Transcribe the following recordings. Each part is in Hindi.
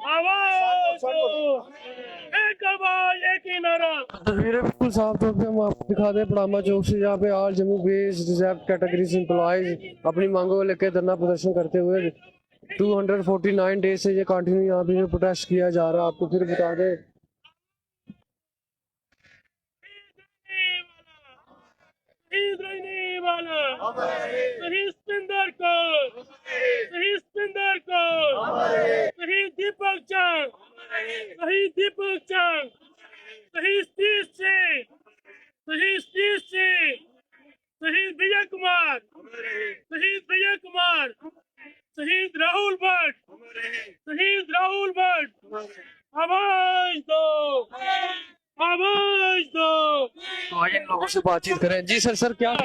आवाज दो, एक आवाज एक ही नारा। तस्वीरें बिल्कुल साफ तौर पे हम आपको दिखा दें पड़ामा चौक से, जहाँ पे आज Jammu based reserve categories employees अपनी मांगों को लेकर धरना प्रदर्शन करते हुए 249 डेज से ये कंटिन्यू यहाँ पे प्रोटेस्ट किया जा रहा है। आपको फिर बता दें शहीद रहने वाला, शहीद सुंदर को, शहीद सुंदर को, शहीद दीपक चंद, शहीद दीपक चंद, शहीद तीस सिंह, शहीद तीस सिंह, शहीद विजय कुमार, शहीद विजय कुमार, शहीद राहुल भट्ट, शहीद राहुल भट्ट। आवाज दो, आवाज दो। तो आइए इन लोगों से बातचीत करें। जी सर, सर क्या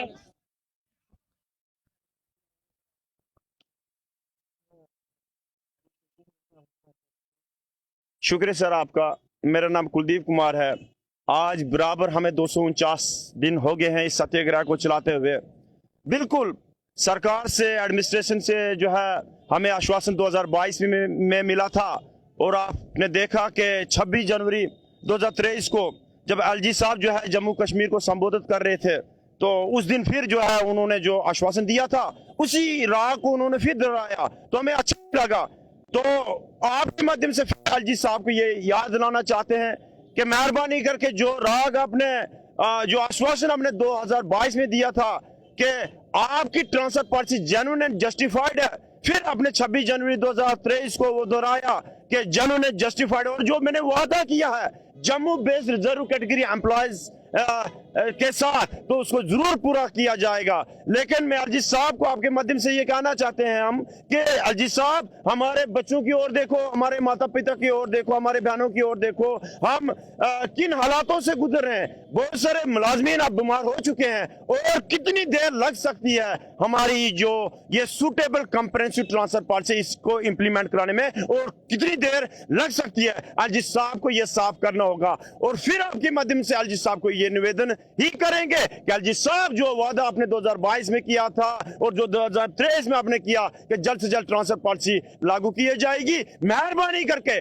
शुक्रिया सर आपका। मेरा नाम कुलदीप कुमार है। आज बराबर हमें 249 दिन हो गए हैं इस सत्याग्रह को चलाते हुए। बिल्कुल सरकार से, एडमिनिस्ट्रेशन से जो है हमें आश्वासन 2022 में मिला था, और आपने देखा कि 26 जनवरी 2023 को जब एलजी साहब जो है जम्मू कश्मीर को संबोधित कर रहे थे, तो उस दिन फिर जो है उन्होंने जो आश्वासन दिया था उसी राह को उन्होंने फिर दोहराया, तो हमें अच्छा लगा। तो आपके माध्यम से एलजी साहब को ये याद दिलाना चाहते हैं कि मेहरबानी करके जो राग आपने जो आश्वासन हमने 2022 में दिया था कि आपकी transfer policy genuine and justified है, फिर अपने 26 जनवरी 2023 को वो दोहराया कि जेन्युइन एंड जस्टिफाइड, और जो मैंने वादा किया है Jammu based reserve category employees के साथ, तो उसको जरूर पूरा किया जाएगा। लेकिन मैं एलजी साहब को आपके माध्यम से ये कहना चाहते हैं हम कि एलजी साहब हमारे बच्चों की ओर देखो, हमारे माता पिता की ओर देखो, हमारे बहनों की ओर देखो, हम किन हालातों से गुजर रहे हैं। बहुत सारे मुलाजमीन अब बीमार हो चुके हैं, और कितनी देर लग सकती है हमारी जो ये सूटेबल कंप्रेहेंसिव ट्रांसफर पॉलिसी इसको इंप्लीमेंट कराने में, और कितनी देर लग सकती है। एलजी साहब को ये साफ करना होगा, और फिर आपके माध्यम से एलजी साहब को ये निवेदन ही करेंगे कि एलजी साहब जो वादा आपने 2022 में किया था और जो 2023 में आपने किया कि जल्द से जल्द ट्रांसफर पॉलिसी लागू की जाएगी, मेहरबानी करके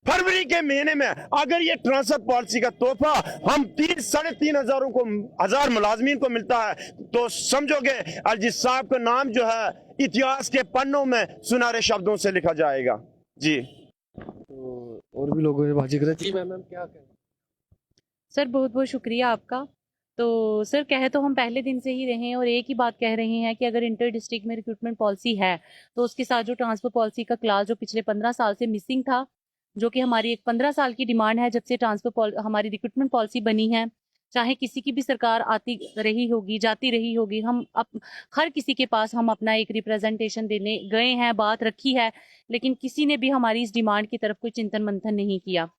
फरवरी के महीने में अगर ये ट्रांसफर पॉलिसी का तोहफा हम 3,500 मुलाजमीन को मिलता है, तो समझोगे एलजी साहब का नाम जो है इतिहास के पन्नों में सुनहरे शब्दों से लिखा जाएगा। जी तो और भी लोगों ने बातचीत करें। जी मैम क्या कहें? सर बहुत बहुत शुक्रिया आपका। तो सर कहे तो हम पहले दिन से ही रहे हैं और एक ही बात कह रहे हैं कि अगर इंटर डिस्ट्रिक्ट में रिक्रूटमेंट पॉलिसी है तो उसके साथ जो ट्रांसफर पॉलिसी का क्लास जो पिछले 15 साल से मिसिंग था, जो कि हमारी एक 15 साल की डिमांड है जब से ट्रांसफर हमारी रिक्रूटमेंट पॉलिसी बनी है। चाहे किसी की भी सरकार आती रही होगी, जाती रही होगी, हम हर किसी के पास हम अपना एक रिप्रेजेंटेशन देने गए हैं, बात रखी है, लेकिन किसी ने भी हमारी इस डिमांड की तरफ कोई चिंतन मंथन नहीं किया।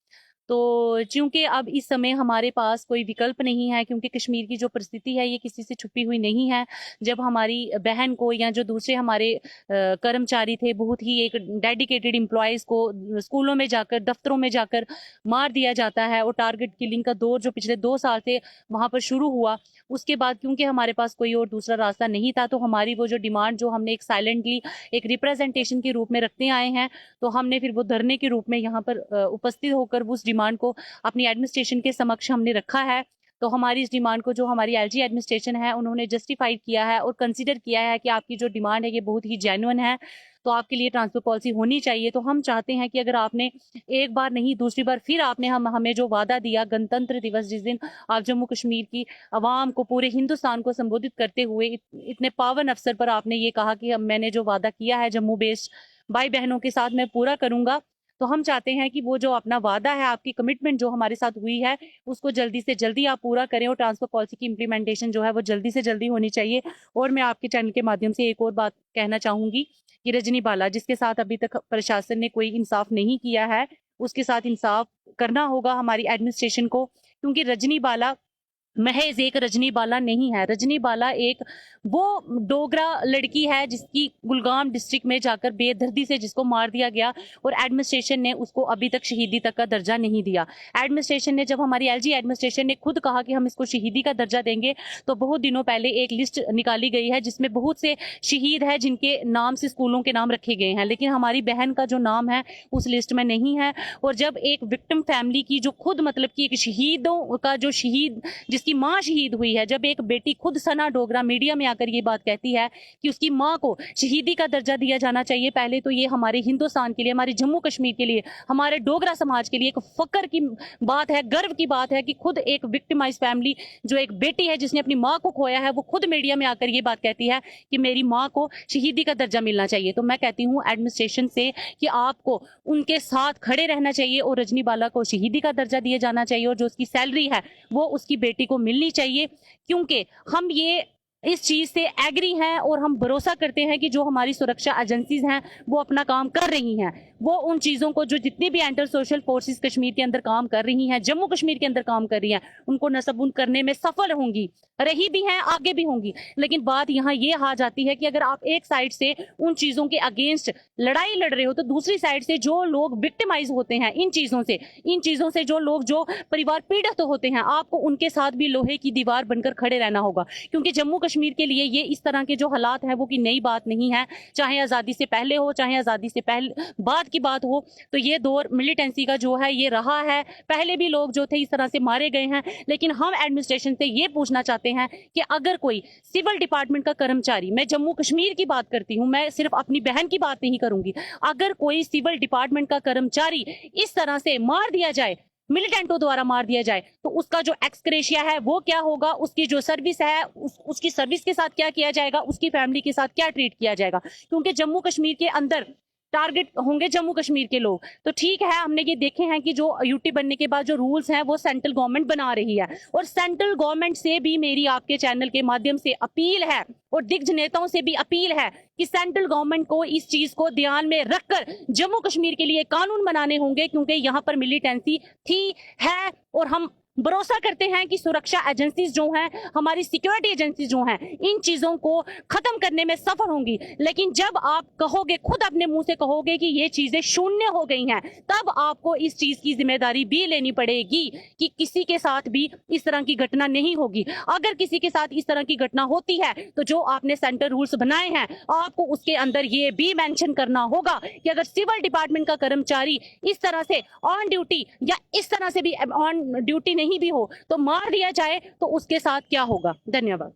तो चूंकि अब इस समय हमारे पास कोई विकल्प नहीं है, क्योंकि कश्मीर की जो परिस्थिति है ये किसी से छुपी हुई नहीं है। जब हमारी बहन को या जो दूसरे हमारे कर्मचारी थे, बहुत ही एक डेडिकेटेड एम्प्लॉयज़ को स्कूलों में जाकर, दफ्तरों में जाकर मार दिया जाता है, और टारगेट किलिंग का दौर जो पिछले 2 साल से वहाँ पर शुरू हुआ, उसके बाद क्योंकि हमारे पास कोई और दूसरा रास्ता नहीं था, तो हमारी वो जो डिमांड जो हमने एक साइलेंटली एक रिप्रेजेंटेशन के रूप में रखते आए हैं, तो हमने फिर वो धरने के रूप में यहाँ पर उपस्थित होकर उस डिमांड को अपनी एडमिनिस्ट्रेशन के समक्ष हमने रखा है। तो हमारी इस डिमांड को जो हमारी एलजी एडमिनिस्ट्रेशन है उन्होंने जस्टिफाइड किया है और कंसीडर किया है कि आपकी जो डिमांड है ये बहुत ही जेन्युइन है, तो आपके लिए ट्रांसफर पॉलिसी होनी चाहिए। तो हम चाहते हैं कि अगर आपने एक बार नहीं दूसरी बार फिर आपने हमें जो वादा दिया गणतंत्र दिवस, जिस दिन आप जम्मू कश्मीर की आवाम को, पूरे हिंदुस्तान को संबोधित करते हुए इतने पावन अवसर पर आपने ये कहा कि मैंने जो वादा किया है जम्मू बेस्ड भाई बहनों के साथ मैं पूरा करूंगा, तो हम चाहते हैं कि वो जो अपना वादा है, आपकी कमिटमेंट जो हमारे साथ हुई है, उसको जल्दी से जल्दी आप पूरा करें, और ट्रांसफर पॉलिसी की इंप्लीमेंटेशन जो है वो जल्दी से जल्दी होनी चाहिए। और मैं आपके चैनल के माध्यम से एक और बात कहना चाहूंगी कि रजनी बाला, जिसके साथ अभी तक प्रशासन ने कोई इंसाफ नहीं किया है, उसके साथ इंसाफ करना होगा हमारी एडमिनिस्ट्रेशन को, क्योंकि रजनी बाला महज एक रजनी बाला नहीं है। रजनी बाला एक वो डोगरा लड़की है जिसकी गुलगाम डिस्ट्रिक्ट में जाकर बेदर्दी से जिसको मार दिया गया और एडमिनिस्ट्रेशन ने उसको अभी तक शहीदी तक का दर्जा नहीं दिया। एडमिनिस्ट्रेशन ने, जब हमारी एलजी एडमिनिस्ट्रेशन ने खुद कहा कि हम इसको शहीदी का दर्जा देंगे, तो बहुत दिनों पहले एक लिस्ट निकाली गई है जिसमें बहुत से शहीद है जिनके नाम से स्कूलों के नाम रखे गए हैं, लेकिन हमारी बहन का जो नाम है उस लिस्ट में नहीं है। और जब एक विक्टिम फैमिली की जो खुद मतलब कि एक शहीदों का जो शहीद जिसकी माँ शहीद हुई है, जब एक बेटी खुद सना डोगरा मीडिया में आकर ये बात कहती है कि उसकी माँ को शहीदी का दर्जा दिया जाना चाहिए, पहले तो ये हमारे हिंदुस्तान के लिए, हमारे जम्मू कश्मीर के लिए, हमारे डोगरा समाज के लिए एक फक्र की बात है, गर्व की बात है कि खुद एक विक्टिमाइज फैमिली जो एक बेटी है जिसने अपनी माँ को खोया है, वो खुद मीडिया में आकर ये बात कहती है कि मेरी माँ को शहीदी का दर्जा मिलना चाहिए। तो मैं कहती हूँ एडमिनिस्ट्रेशन से कि आपको उनके साथ खड़े रहना चाहिए और रजनी बाला को शहीदी का दर्जा दिया जाना चाहिए और जो उसकी सैलरी है वो उसकी बेटी को मिलनी चाहिए, क्योंकि हम ये इस चीज से एग्री हैं और हम भरोसा करते हैं कि जो हमारी सुरक्षा एजेंसीज हैं वो अपना काम कर रही हैं। वो उन चीजों को जो जितनी भी एंटर सोशल फोर्सेस कश्मीर के अंदर काम कर रही हैं, जम्मू कश्मीर के अंदर काम कर रही हैं, उनको नसबुंद करने में सफल होंगी, रही भी हैं, आगे भी होंगी। लेकिन बात यहाँ ये आ जाती है कि अगर आप एक साइड से उन चीजों के अगेंस्ट लड़ाई लड़ रहे हो तो दूसरी साइड से जो लोग विक्टिमाइज होते हैं इन चीजों से जो लोग जो परिवार पीड़ित होते हैं, आपको उनके साथ भी लोहे की दीवार बनकर खड़े रहना होगा। क्योंकि जम्मू कश्मीर के लिए ये इस तरह के जो हालात हैं वो की नई बात नहीं है, चाहे आज़ादी से पहले हो चाहे आज़ादी से पहले बाद की बात हो, तो ये दौर मिलिटेंसी का जो है ये रहा है। पहले भी लोग जो थे इस तरह से मारे गए हैं, लेकिन हम एडमिनिस्ट्रेशन से ये पूछना चाहते हैं कि अगर कोई सिविल डिपार्टमेंट का कर्मचारी, मैं जम्मू कश्मीर की बात करती हूँ, मैं सिर्फ अपनी बहन की बात नहीं करूंगी, अगर कोई सिविल डिपार्टमेंट का कर्मचारी इस तरह से मार दिया जाए, मिलिटेंटों द्वारा मार दिया जाए, तो उसका जो एक्सक्रेशिया है वो क्या होगा, उसकी जो सर्विस है उसकी सर्विस के साथ क्या किया जाएगा, उसकी फैमिली के साथ क्या ट्रीट किया जाएगा। क्योंकि जम्मू कश्मीर के अंदर टारगेट होंगे जम्मू कश्मीर के लोग। तो ठीक है, हमने ये देखे हैं कि जो यूटी बनने के बाद जो रूल्स हैं वो सेंट्रल गवर्नमेंट बना रही है, और सेंट्रल गवर्नमेंट से भी मेरी आपके चैनल के माध्यम से अपील है और दिग्गज नेताओं से भी अपील है कि सेंट्रल गवर्नमेंट को इस चीज को ध्यान में रखकर जम्मू कश्मीर के लिए कानून बनाने होंगे, क्योंकि यहाँ पर मिलिटेंसी थी, है, और हम भरोसा करते हैं कि सुरक्षा एजेंसीज जो हैं, हमारी सिक्योरिटी एजेंसीज जो हैं, इन चीजों को खत्म करने में सफल होंगी। लेकिन जब आप कहोगे, खुद अपने मुंह से कहोगे कि ये चीजें शून्य हो गई हैं, तब आपको इस चीज की जिम्मेदारी भी लेनी पड़ेगी कि किसी के साथ भी इस तरह की घटना नहीं होगी। अगर किसी के साथ इस तरह की घटना होती है तो जो आपने सेंटर रूल्स बनाए हैं, आपको उसके अंदर ये भी मेंशन करना होगा कि अगर सिविल डिपार्टमेंट का कर्मचारी इस तरह से ऑन ड्यूटी या इस तरह से भी ऑन ड्यूटी नहीं भी हो तो मार दिया जाए तो उसके साथ क्या होगा। धन्यवाद।